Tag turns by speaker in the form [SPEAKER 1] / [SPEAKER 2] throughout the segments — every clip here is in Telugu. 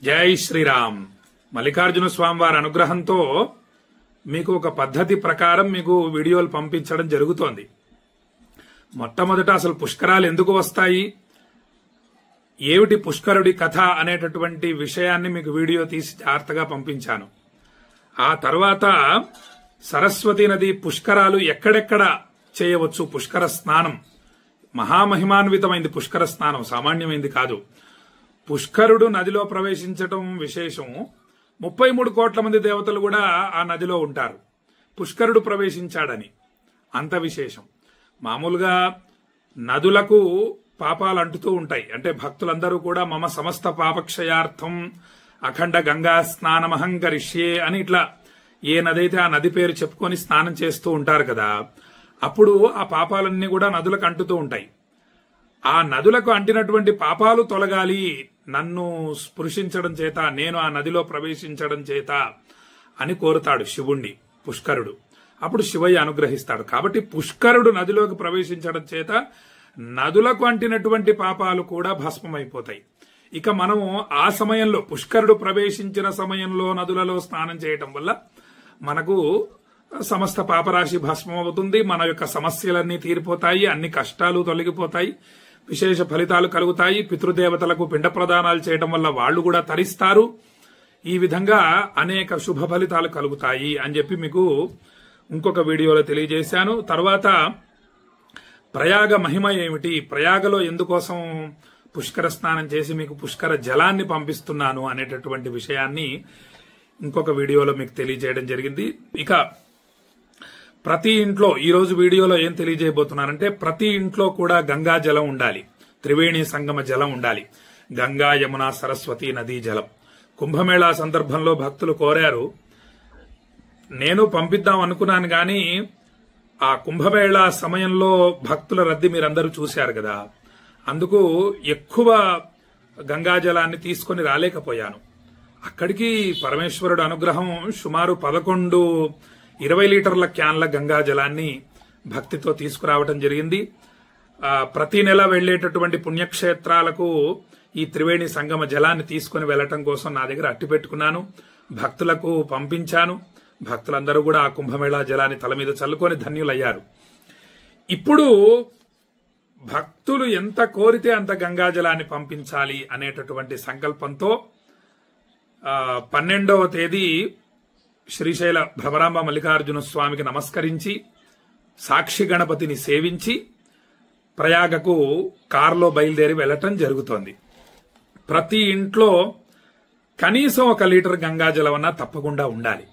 [SPEAKER 1] జై శ్రీరామ్. మల్లికార్జున స్వామి వారి అనుగ్రహంతో మీకు ఒక పద్ధతి ప్రకారం మీకు వీడియోలు పంపించడం జరుగుతోంది. మొట్టమొదట అసలు పుష్కరాలు ఎందుకు వస్తాయి, ఏమిటి పుష్కరుడి కథ అనేటటువంటి విషయాన్ని మీకు వీడియో తీసి జాగ్రత్తగా పంపించాను. ఆ తర్వాత సరస్వతి నది పుష్కరాలు ఎక్కడెక్కడ చేయవచ్చు, పుష్కర స్నానం మహామహిమాన్వితమైంది. పుష్కర స్నానం సామాన్యమైంది కాదు. పుష్కరుడు నదిలో ప్రవేశించటం విశేషం. 33 కోట్ల మంది దేవతలు కూడా ఆ నదిలో ఉంటారు. పుష్కరుడు ప్రవేశించాడని అంత విశేషం. మామూలుగా నదులకు పాపాలు అంటుతూ ఉంటాయి. అంటే భక్తులందరూ కూడా మమ సమస్త పాపక్షయార్థం అఖండ గంగా స్నానమహం కరిష్యే అని ఇట్లా ఏ నది అయితే ఆ నది పేరు చెప్పుకొని స్నానం చేస్తూ ఉంటారు కదా. అప్పుడు ఆ పాపాలన్నీ కూడా నదులకు అంటుతూ ఉంటాయి. ఆ నదులకు అంటినటువంటి పాపాలు తొలగాలి నన్ను స్పృశించడం చేత, నేను ఆ నదిలో ప్రవేశించడం చేత అని కోరుతాడు శివుణ్ణి పుష్కరుడు. అప్పుడు శివయ్య అనుగ్రహిస్తాడు. కాబట్టి పుష్కరుడు నదిలోకి ప్రవేశించడం చేత నదులకు అంటినటువంటి పాపాలు కూడా భస్మమైపోతాయి. ఇక మనము ఆ సమయంలో పుష్కరుడు ప్రవేశించిన సమయంలో నదులలో స్నానం చేయటం వల్ల మనకు సమస్త పాపరాశి భస్మం అవుతుంది. మన యొక్క సమస్యలన్నీ తీరిపోతాయి, అన్ని కష్టాలు తొలగిపోతాయి, విశేష ఫలితాలు కలుగుతాయి. పితృదేవతలకు పిండ ప్రదానాలు చేయడం వల్ల వాళ్ళు కూడా తరిస్తారు. ఈ విధంగా అనేక శుభ ఫలితాలు కలుగుతాయి అని చెప్పి మీకు ఇంకొక వీడియోలో తెలియజేశాను. తర్వాత ప్రయాగ మహిమ ఏమిటి, ప్రయాగలో ఎందుకోసం పుష్కర స్నానం చేసి మీకు పుష్కర జలాన్ని పంపిస్తున్నాను అనేటటువంటి విషయాన్ని ఇంకొక వీడియోలో మీకు తెలియజేయడం జరిగింది. ఇక ప్రతి ఇంట్లో ఈరోజు వీడియోలో ఏం తెలియజేయబోతున్నానంటే, ప్రతి ఇంట్లో కూడా గంగా జలం ఉండాలి, త్రివేణి సంగమ జలం ఉండాలి. గంగా యమున సరస్వతి నదీ జలం. కుంభమేళా సందర్భంలో భక్తులు కోరారు, నేను పంపిద్దాం అనుకున్నాను గాని ఆ కుంభమేళా సమయంలో భక్తుల రద్దీ మీరందరూ చూశారు కదా, అందుకు ఎక్కువ గంగా జలాన్ని తీసుకొని రాలేకపోయాను. అక్కడికి పరమేశ్వరుడు అనుగ్రహం సుమారు 11-20 లీటర్ల క్యాన్ల గంగా జలాన్ని భక్తితో తీసుకురావటం జరిగింది. ప్రతి నెల వెళ్లేటటువంటి పుణ్యక్షేత్రాలకు ఈ త్రివేణి సంగమ జలాన్ని తీసుకుని వెళ్లటం కోసం నా దగ్గర అట్టి పెట్టుకున్నాను, భక్తులకు పంపించాను. భక్తులందరూ కూడా ఆ కుంభమేళా జలాన్ని తల మీద చల్లుకొని ధన్యులయ్యారు. ఇప్పుడు భక్తులు ఎంత కోరితే అంత గంగా జలాన్ని పంపించాలి అనేటటువంటి సంకల్పంతో 12వ తేదీ శ్రీశైల భ్రమరాంబ మల్లికార్జున స్వామికి నమస్కరించి సాక్షి గణపతిని సేవించి ప్రయాగకు కారులో బయలుదేరి వెళ్లటం జరుగుతోంది. ప్రతి ఇంట్లో కనీసం 1 లీటర్ గంగాజలం అన్నా తప్పకుండా ఉండాలి,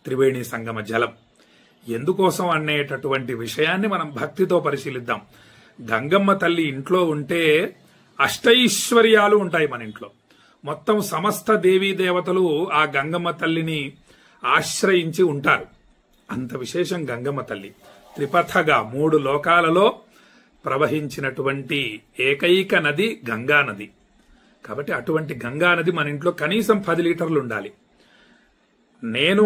[SPEAKER 1] త్రివేణి సంగమ జలం. ఎందుకోసం అనేటటువంటి విషయాన్ని మనం భక్తితో పరిశీలిద్దాం. గంగమ్మ తల్లి ఇంట్లో ఉంటే అష్టైశ్వర్యాలు ఉంటాయి మన ఇంట్లో. మొత్తం సమస్త దేవీ దేవతలు ఆ గంగమ్మ తల్లిని ఆశ్రయించి ఉంటారు. అంత విశేషం గంగమ్మ తల్లి. త్రిపథగా 3 లోకాలలో ప్రవహించినటువంటి ఏకైక నది గంగా నది. కాబట్టి అటువంటి గంగా నది మన ఇంట్లో కనీసం 10 లీటర్లు ఉండాలి. నేను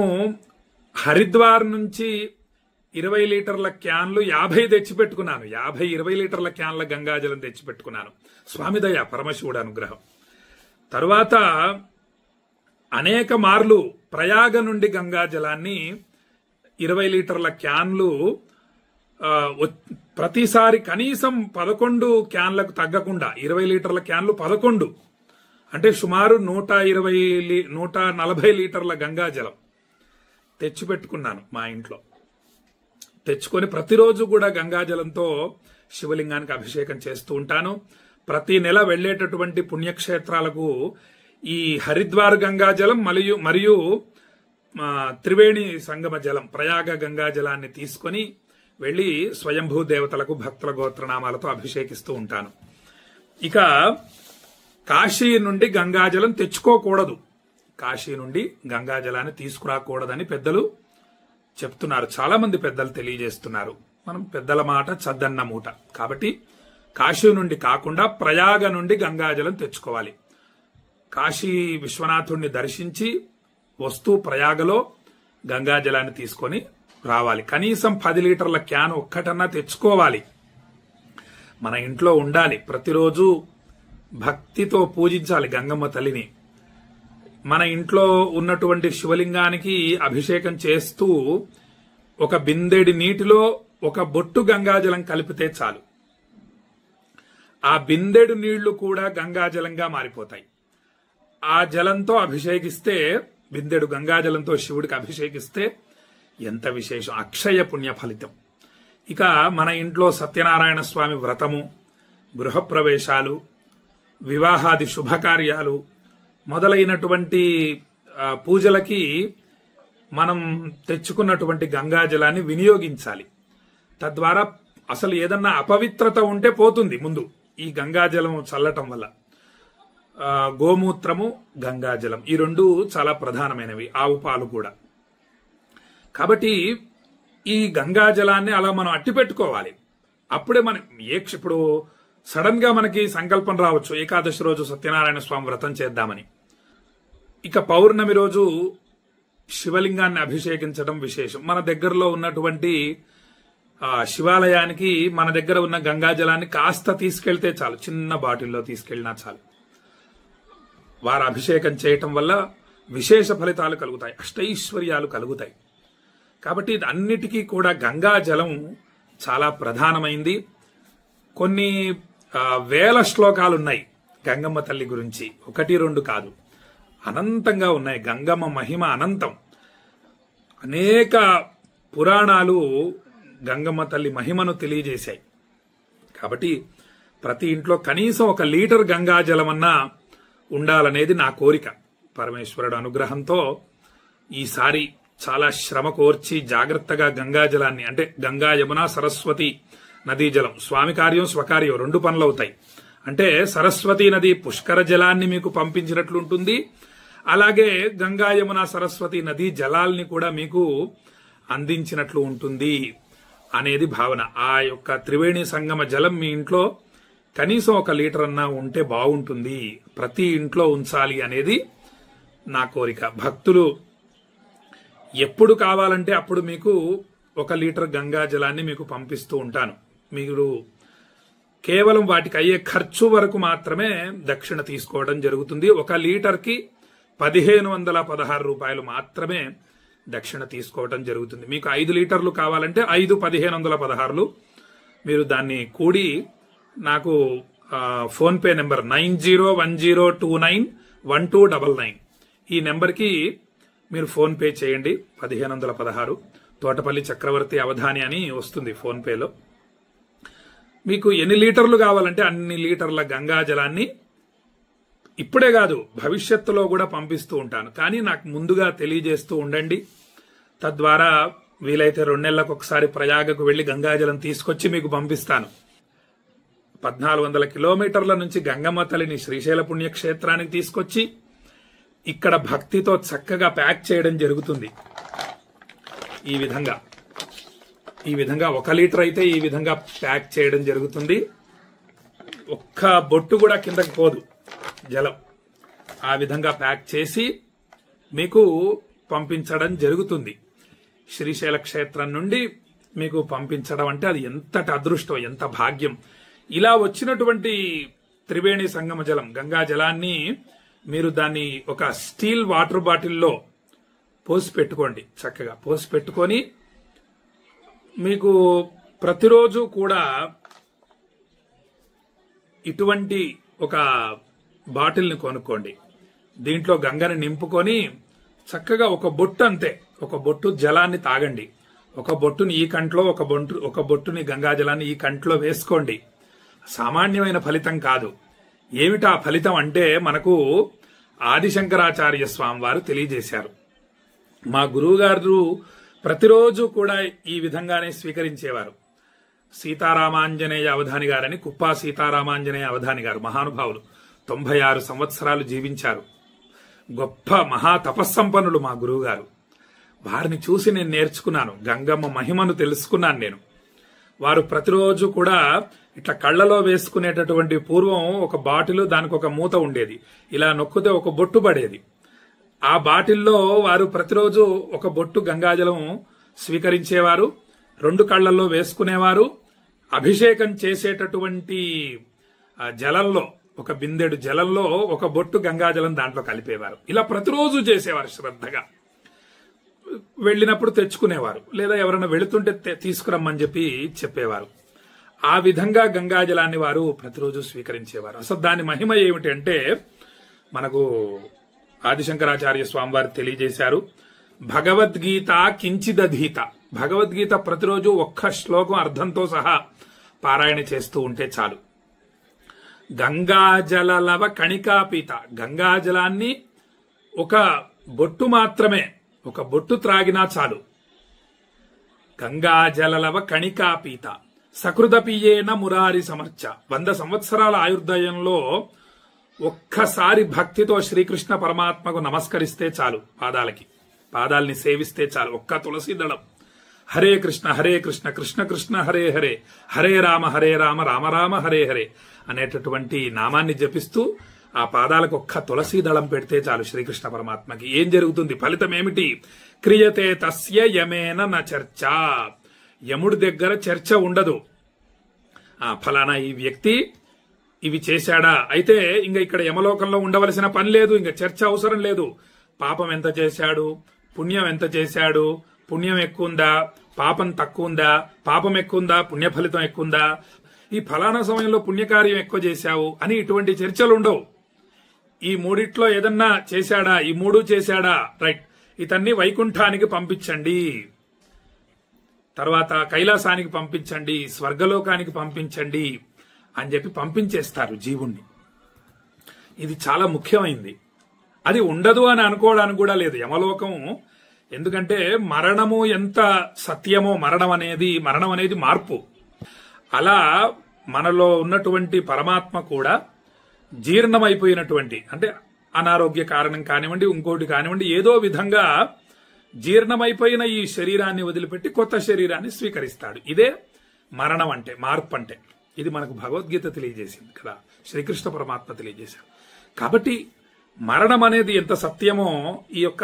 [SPEAKER 1] హరిద్వార్ నుంచి 20 లీటర్ల క్యాన్లు 50 తెచ్చిపెట్టుకున్నాను. 20 లీటర్ల క్యాన్ల గంగాజలం తెచ్చిపెట్టుకున్నాను. స్వామిదయ, పరమశివుడు అనుగ్రహం. తరువాత అనేక మార్లు ప్రయాగ నుండి గంగా జలాన్ని 20 లీటర్ల క్యాన్లు ప్రతిసారి కనీసం 11 క్యాన్లకు తగ్గకుండా 20 లీటర్ల క్యాన్లు 11 అంటే సుమారు 140 లీటర్ల గంగా జలం తెచ్చిపెట్టుకున్నాను మా ఇంట్లో. తెచ్చుకొని ప్రతిరోజు కూడా గంగాజలంతో శివలింగానికి అభిషేకం చేస్తూ ఉంటాను. ప్రతి నెల వెళ్లేటటువంటి పుణ్యక్షేత్రాలకు ఈ హరిద్వార్ గంగాజలం మరియు త్రివేణి సంగమ జలం ప్రయాగ గంగాజలాన్ని తీసుకుని వెళ్లి స్వయంభూ దేవతలకు భక్తుల గోత్రనామాలతో అభిషేకిస్తూ ఉంటాను. ఇక కాశీ నుండి గంగాజలం తెచ్చుకోకూడదు, కాశీ నుండి గంగాజలాన్ని తీసుకురాకూడదని పెద్దలు చెప్తున్నారు. చాలా మంది పెద్దలు తెలియజేస్తున్నారు. మనం పెద్దల మాట చద్దన్న మూట. కాబట్టి కాశీ నుండి కాకుండా ప్రయాగ నుండి గంగాజలం తెచ్చుకోవాలి. కాశీ విశ్వనాథుణ్ణి దర్శించి వస్తూ ప్రయాగలో గంగాజలాన్ని తీసుకొని రావాలి. కనీసం 10 లీటర్ల క్యాన్ ఒక్కటన్నా తెచ్చుకోవాలి, మన ఇంట్లో ఉండాలి. ప్రతిరోజు భక్తితో పూజించాలి గంగమ్మ తల్లిని. మన ఇంట్లో ఉన్నటువంటి శివలింగానికి అభిషేకం చేస్తూ ఒక బిందెడి నీటిలో ఒక బొట్టు గంగాజలం కలిపితే చాలు. ఆ బిందెడు నీళ్లు కూడా గంగాజలంగా మారిపోతాయి. ఆ జలంతో అభిషేకిస్తే, బిందెడు గంగాజలంతో శివుడికి అభిషేకిస్తే ఎంత విశేషం, అక్షయ పుణ్య ఫలితం. ఇక మన ఇంట్లో సత్యనారాయణ స్వామి వ్రతము, గృహప్రవేశాలు, వివాహాది శుభకార్యాలు మొదలైనటువంటి పూజలకి మనం తెచ్చుకున్నటువంటి గంగాజలాన్ని వినియోగించాలి. తద్వారా అసలు ఏదన్నా అపవిత్రత ఉంటే పోతుంది ముందు ఈ గంగాజలం చల్లటం వల్ల. గోమూత్రము, గంగాజలం ఈ రెండు చాలా ప్రధానమైనవి, ఆవు పాలు కూడా. కాబట్టి ఈ గంగాజలాన్ని అలా మనం అట్టి పెట్టుకోవాలి. అప్పుడే మనం ఇప్పుడు సడన్ గా మనకి సంకల్పం రావచ్చు ఏకాదశి రోజు సత్యనారాయణ స్వామి వ్రతం చేద్దామని. ఇక పౌర్ణమి రోజు శివలింగాన్ని అభిషేకించడం విశేషం. మన దగ్గరలో ఉన్నటువంటి శివాలయానికి మన దగ్గర ఉన్న గంగాజలాన్ని కాస్త తీసుకెళ్తే చాలు, చిన్న బాటిల్లో తీసుకెళ్లినా చాలు. వారు అభిషేకం చేయటం వల్ల విశేష ఫలితాలు కలుగుతాయి, అష్టైశ్వర్యాలు కలుగుతాయి. కాబట్టి అన్నిటికీ కూడా గంగాజలం చాలా ప్రధానమైంది. కొన్ని వేల శ్లోకాలున్నాయి గంగమ్మ తల్లి గురించి, 1-2 కాదు, అనంతంగా ఉన్నాయి. గంగమ్మ మహిమ అనంతం. అనేక పురాణాలు గంగమ్మ తల్లి మహిమను తెలియజేశాయి. కాబట్టి ప్రతి ఇంట్లో కనీసం 1 లీటర్ గంగాజలమన్నా ఉండాలనేది నా కోరిక. పరమేశ్వరుడు అనుగ్రహంతో ఈసారి చాలా శ్రమ కోర్చి జాగ్రత్తగా గంగాజలాన్ని, అంటే గంగా యమున సరస్వతి నదీ జలం, స్వామి కార్యం స్వకార్యం 2 పనులు అవుతాయి. అంటే సరస్వతి నది పుష్కర జలాన్ని మీకు పంపించినట్లుంటుంది, అలాగే గంగా యమున సరస్వతి నదీ జలాల్ని కూడా మీకు అందించినట్లు ఉంటుంది అనేది భావన. ఆ యొక్క త్రివేణి సంగమ జలం మీ ఇంట్లో కనీసం 1 లీటర్ అన్నా ఉంటే బాగుంటుంది, ప్రతి ఇంట్లో ఉంచాలి అనేది నా కోరిక. భక్తులు ఎప్పుడు కావాలంటే అప్పుడు మీకు 1 లీటర్ గంగా జలాన్ని మీకు పంపిస్తూ ఉంటాను. మీరు కేవలం వాటికి అయ్యే ఖర్చు వరకు మాత్రమే దక్షిణ తీసుకోవడం జరుగుతుంది. 1 లీటర్కి 1516 రూపాయలు మాత్రమే దక్షిణ తీసుకోవడం జరుగుతుంది. మీకు 5 లీటర్లు కావాలంటే 5,1516 మీరు దాన్ని కూడి నాకు ఫోన్ పే నెంబర్ 9010291299 ఈ నెంబర్కి మీరు ఫోన్ పే చేయండి. 1516 తోటపల్లి చక్రవర్తి అవధాని అని వస్తుంది ఫోన్ పేలో. మీకు ఎన్ని లీటర్లు కావాలంటే అన్ని లీటర్ల గంగాజలాన్ని ఇప్పుడే కాదు భవిష్యత్తులో కూడా పంపిస్తూ ఉంటాను. కానీ నాకు ముందుగా తెలియజేస్తూ ఉండండి. తద్వారా వీలైతే 2 నెలలకు ఒకసారి ప్రయాగకు వెళ్లి గంగాజలం తీసుకొచ్చి మీకు పంపిస్తాను. 1400 కిలోమీటర్ల నుంచి గంగమ్మ తల్లిని శ్రీశైల పుణ్యక్షేత్రానికి తీసుకొచ్చి ఇక్కడ భక్తితో చక్కగా ప్యాక్ చేయడం జరుగుతుంది. ఈ విధంగా 1 లీటర్ అయితే ఈ విధంగా ప్యాక్ చేయడం జరుగుతుంది. ఒక్క బొట్టు కూడా కిందకి పోదు జలం. ఆ విధంగా ప్యాక్ చేసి మీకు పంపించడం జరుగుతుంది. శ్రీశైల క్షేత్రం నుండి మీకు పంపించడం అంటే అది ఎంతటి అదృష్టం, ఎంత భాగ్యం. ఇలా వచ్చినటువంటి త్రివేణి సంగమ జలం, గంగా జలాన్ని మీరు దాన్ని ఒక స్టీల్ వాటర్ బాటిల్లో పోసి పెట్టుకోండి. చక్కగా పోసి పెట్టుకొని మీకు ప్రతిరోజు కూడా ఇటువంటి ఒక బాటిల్ని కొనుక్కోండి. దీంట్లో గంగని నింపుకొని చక్కగా 1 బొట్టు, అంతే 1 బొట్టు జలాన్ని తాగండి. 1 బొట్టుని ఈ కంట్లో, 1 బొట్టుని గంగా జలాన్ని ఈ కంట్లో వేసుకోండి. సామాన్యమైన ఫలితం కాదు. ఏమిటా ఫలితం అంటే మనకు ఆదిశంకరాచార్య స్వామి వారు తెలియజేశారు. మా గురువు గారు ప్రతిరోజు కూడా ఈ విధంగానే స్వీకరించేవారు. సీతారామాంజనేయ అవధాని గారని, కుప్పా సీతారామాంజనేయ అవధాని గారు మహానుభావులు, 96 సంవత్సరాలు జీవించారు. గొప్ప మహా తపస్సంపన్నులు మా గురువు గారు. వారిని చూసి నేను నేర్చుకున్నాను, గంగమ్మ మహిమను తెలుసుకున్నాను నేను. వారు ప్రతిరోజు కూడా ఇట్లా కళ్లలో వేసుకునేటటువంటి పూర్వం 1 బాటిల్, దానికి 1 మూత ఉండేది. ఇలా నొక్కితే 1 బొట్టు పడేది. ఆ బాటిల్లో వారు ప్రతిరోజు 1 బొట్టు గంగాజలం స్వీకరించేవారు, 2 కళ్లల్లో వేసుకునేవారు. అభిషేకం చేసేటటువంటి జలంలో ఒక బిందెడు జలంలో ఒక బొట్టు గంగాజలం దాంట్లో కలిపేవారు. ఇలా ప్రతిరోజు చేసేవారు శ్రద్ధగా. వెళ్ళినప్పుడు తెచ్చుకునేవారు, లేదా ఎవరైనా వెళుతుంటే తీసుకురమ్మని చెప్పేవారు. ఆ విధంగా గంగాజలాన్ని వారు ప్రతిరోజు స్వీకరించేవారు. అసలు దాని మహిమ ఏమిటి అంటే మనకు ఆదిశంకరాచార్య స్వామి వారు తెలియజేశారు. భగవద్గీత కించిదధీత. భగవద్గీత ప్రతిరోజు ఒక్క శ్లోకం అర్థంతో సహా పారాయణ చేస్తూ ఉంటే చాలు. గంగాజలలవ కణికాపీత. గంగాజలాన్ని ఒక బొట్టు మాత్రమే, ఒక బొట్టు త్రాగినా చాలు. గంగాజలలవ కణికాపీత సకృదపియేన మురారి సమర్చ. 100 సంవత్సరాల ఆయుర్దాయంలో ఒక్కసారి భక్తితో శ్రీకృష్ణ పరమాత్మకు నమస్కరిస్తే చాలు. పాదాల్ని సేవిస్తే చాలు. ఒక్క తులసి దళం. హరే కృష్ణ కృష్ణ కృష్ణ హరే హరే, హరే రామ రామ రామ హరే హరే అనేటటువంటి నామాన్ని జపిస్తూ ఆ పాదాలకు ఒక్క తులసి దళం పెడితే చాలు శ్రీకృష్ణ పరమాత్మకి. ఏం జరుగుతుంది? ఫలితం ఏమిటి? క్రియతే తస్య యమేన న చర్చ. యముడి దగ్గర చర్చ ఉండదు. ఫలానా ఈ వ్యక్తి ఇవి చేశాడా, అయితే ఇంకా ఇక్కడ యమలోకంలో ఉండవలసిన పని లేదు, ఇంకా చర్చ అవసరం లేదు. పాపం ఎంత చేశాడు, పుణ్యం ఎంత చేశాడు, పుణ్యం ఎక్కువ ఉందా, పాపం తక్కువ ఉందా, పాపం ఎక్కువ ఉందా, పుణ్య ఫలితం ఎక్కువ ఉందా, ఈ ఫలానా సమయంలో పుణ్యకార్యం ఎక్కువ చేశావు అని ఇటువంటి చర్చలు ఉండవు. ఈ మూడిట్లో ఏదన్నా చేశాడా, ఈ మూడు చేశాడా, రైట్, ఇతన్ని వైకుంఠానికి పంపించండి, తర్వాత కైలాసానికి పంపించండి, స్వర్గలోకానికి పంపించండి అని చెప్పి పంపించేస్తారు జీవుణ్ణి. ఇది చాలా ముఖ్యమైంది. అది ఉండదు అని అనుకోవడానికి కూడా లేదు యమలోకం. ఎందుకంటే మరణము ఎంత సత్యమో, మరణం అనేది మార్పు. అలా మనలో ఉన్నటువంటి పరమాత్మ కూడా జీర్ణమైపోయినటువంటి, అంటే అనారోగ్య కారణం కానివ్వండి, ఇంకోటి కానివ్వండి, ఏదో విధంగా జీర్ణమైపోయిన ఈ శరీరాన్ని వదిలిపెట్టి కొత్త శరీరాన్ని స్వీకరిస్తాడు. ఇదే మరణం అంటే, మార్పు అంటే. ఇది మనకు భగవద్గీత తెలియజేసింది కదా, శ్రీకృష్ణ పరమాత్మ తెలియజేశారు. కాబట్టి మరణం అనేది ఎంత సత్యమో ఈ యొక్క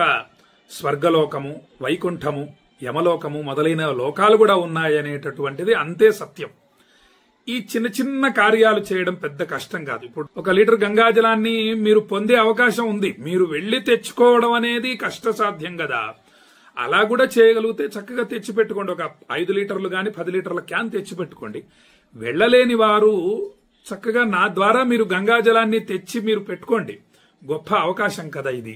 [SPEAKER 1] స్వర్గలోకము, వైకుంఠము, యమలోకము మొదలైన లోకాలు కూడా ఉన్నాయనేటటువంటిది అంతే సత్యం. ఈ చిన్న చిన్న కార్యాలు చేయడం పెద్ద కష్టం కాదు. ఇప్పుడు 1 లీటర్ గంగాజలాన్ని మీరు పొందే అవకాశం ఉంది, మీరు వెళ్లి తెచ్చుకోవడం అనేది కష్టసాధ్యం కదా. అలా కూడా చేయగలిగితే చక్కగా తెచ్చిపెట్టుకోండి. ఒక 5 లీటర్లు గాని 10 లీటర్ల క్యాన్ తెచ్చిపెట్టుకోండి. వెళ్లలేని వారు చక్కగా నా ద్వారా మీరు గంగాజలాన్ని తెచ్చి మీరు పెట్టుకోండి. గొప్ప అవకాశం కదా ఇది.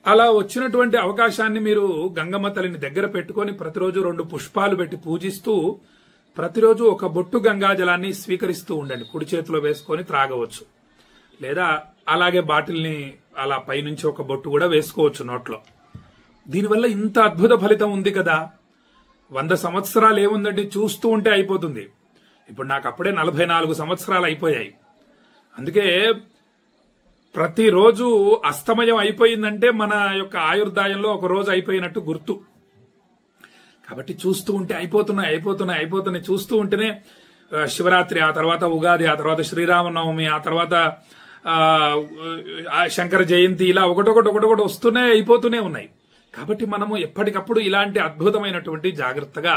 [SPEAKER 1] అలా వచ్చినటువంటి అవకాశాన్ని మీరు గంగమ్మ తల్లిని దగ్గర పెట్టుకొని ప్రతిరోజు 2 పుష్పాలు పెట్టి పూజిస్తూ ప్రతిరోజు ఒక బొట్టు గంగాజలాన్ని స్వీకరిస్తూ ఉండండి. కుడి చేతిలో వేసుకొని త్రాగవచ్చు, లేదా అలాగే బాటిల్ని అలా పైనుంచి ఒక బొట్టు కూడా వేసుకోవచ్చు నోట్లో. దీనివల్ల ఇంత అద్భుత ఫలితం ఉంది కదా. 100 సంవత్సరాలు ఏముందండి, చూస్తూ ఉంటే అయిపోతుంది. ఇప్పుడు నాకు అప్పుడే 44 సంవత్సరాలు అయిపోయాయి. అందుకే ప్రతిరోజు అస్తమయం అయిపోయిందంటే మన యొక్క ఆయుర్దాయంలో ఒక రోజు అయిపోయినట్టు గుర్తు. కాబట్టి చూస్తూ ఉంటే అయిపోతున్నాయి చూస్తూ ఉంటేనే శివరాత్రి, ఆ తర్వాత ఉగాది, ఆ తర్వాత శ్రీరామనవమి, ఆ తర్వాత శంకర జయంతి, ఇలా ఒకటొకటి వస్తూనే అయిపోతూనే ఉన్నాయి. కాబట్టి మనము ఎప్పటికప్పుడు ఇలాంటి అద్భుతమైనటువంటి జాగ్రత్తగా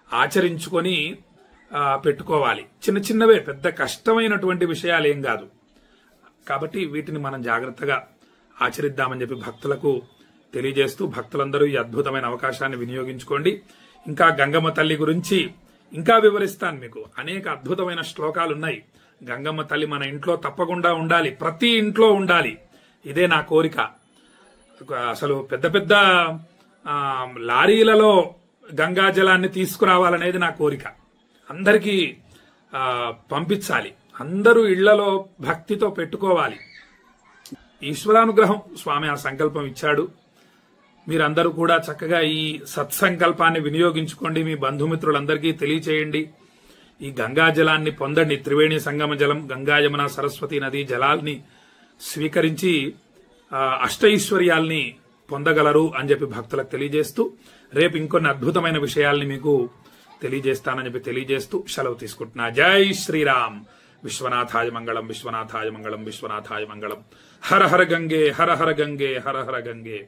[SPEAKER 1] ఆచరించుకొని పెట్టుకోవాలి. చిన్న చిన్నవే, పెద్ద కష్టమైనటువంటి విషయాలు ఏం కాదు. కాబట్టి వీటిని మనం జాగ్రత్తగా ఆచరిద్దామని చెప్పి భక్తులకు తెలియజేస్తూ, భక్తులందరూ ఈ అద్భుతమైన అవకాశాన్ని వినియోగించుకోండి. ఇంకా గంగమ్మ తల్లి గురించి ఇంకా వివరిస్తాను మీకు. అనేక అద్భుతమైన శ్లోకాలున్నాయి. గంగమ్మ తల్లి మన ఇంట్లో తప్పకుండా ఉండాలి, ప్రతి ఇంట్లో ఉండాలి. ఇదే నా కోరిక. అసలు పెద్ద పెద్ద లారీలలో గంగాజలాన్ని తీసుకురావాలనేది నా కోరిక. అందరికీ పంపించాలి, అందరూ ఇళ్లలో భక్తితో పెట్టుకోవాలి. ఈశ్వరానుగ్రహం, స్వామి ఆ సంకల్పం ఇచ్చాడు. మీరందరూ కూడా చక్కగా ఈ సత్సంకల్పాన్ని వినియోగించుకోండి. మీ బంధుమిత్రులందరికీ తెలియచేయండి. ఈ గంగాజలాన్ని పొందండి. త్రివేణి సంగమ జలం, గంగా యమున సరస్వతి నది జలాల్ని స్వీకరించి అష్టైశ్వర్యాల్ని పొందగలరు అని చెప్పి భక్తులకు తెలియజేస్తూ, రేపు ఇంకొన్ని అద్భుతమైన విషయాల్ని మీకు తెలియజేస్తానని చెప్పి తెలియజేస్తూ సెలవు తీసుకుంటున్నా. జై శ్రీరామ్. విశ్వనాథాయ మంగళం, విశ్వనాథాయ మంగళం, విశ్వనాథాయ మంగళం. హర హర గంగే, హర హర గంగే, హర హర గంగే.